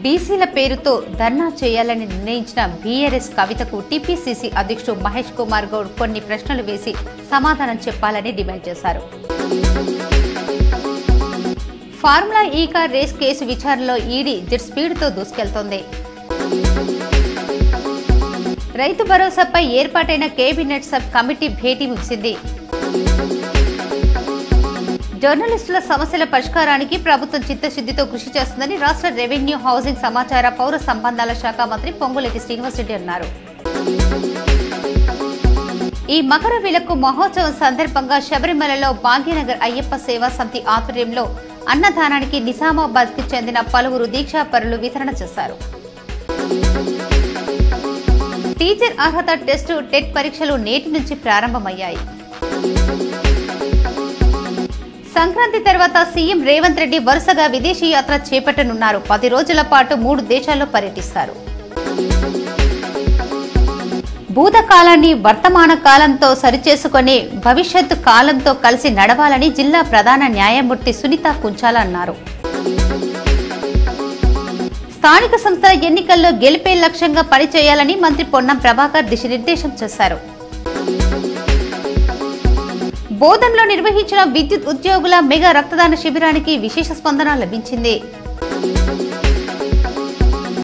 బీసీల పేరుతో ధర్నా చేయాలని నిర్ణయించిన బీఆర్ఎస్ కవితకు టీపీసీసీ అధ్యక్షుడు మహేష్ కుమార్ గౌడ్ కొన్ని ప్రశ్నలు వేసి సమాధానం చెప్పాలని డిమాండ్ చేశారు. ఫార్ములా ఈ కార్ రేస్ కేసు విచారణలో ఈడీ జెట్ స్పీడ్తో దూసుకెళ్తోంది. రైతు భరోసాపై ఏర్పాటైన కేబినెట్ సబ్ కమిటీ భేటీ ముగిసింది. జర్నలిస్టుల సమస్యల పరిష్కారానికి ప్రభుత్వం చిత్తశుద్ధితో కృషి చేస్తుందని రాష్ట్ర రెవెన్యూ, హౌసింగ్, సమాచార, పౌర సంబంధాల శాఖ మంత్రి పొంగులేటి శ్రీనివాసరెడ్డి అన్నారు. ఈ మకర విలక్కు మహోత్సవం సందర్భంగా శబరిమలలో భాగ్యనగర్ అయ్యప్ప సేవా సమితి ఆధ్వర్యంలో అన్నదానానికి నిజామాబాద్ కి చెందిన పలువురు దీక్షాపరులు వితరణ చేశారు. టీచర్ అర్హత టెస్టు టెట్ పరీక్షలు నేటి నుంచి ప్రారంభమయ్యాయి. సంక్రాంతి తర్వాత సీఎం రేవంత్ రెడ్డి వరుసగా విదేశీ యాత్ర చేపట్టనున్నారు. 10 రోజుల పాటు 3 దేశాల్లో పర్యటిస్తారు. భూతకాలాన్ని వర్తమాన కాలంతో సరిచేసుకుని భవిష్యత్తు కాలంతో కలిసి నడవాలని జిల్లా ప్రధాన న్యాయమూర్తి సునీత కుంచాల అన్నారు. స్థానిక సంస్థల ఎన్నికల్లో గెలిపే లక్ష్యంగా పనిచేయాలని మంత్రి పొన్నం ప్రభాకర్ దిశానిర్దేశం చేశారు. బోధన్లో నిర్వహించిన విద్యుత్ ఉద్యోగుల మెగా రక్తదాన శిబిరానికి విశేష స్పందన లభించింది.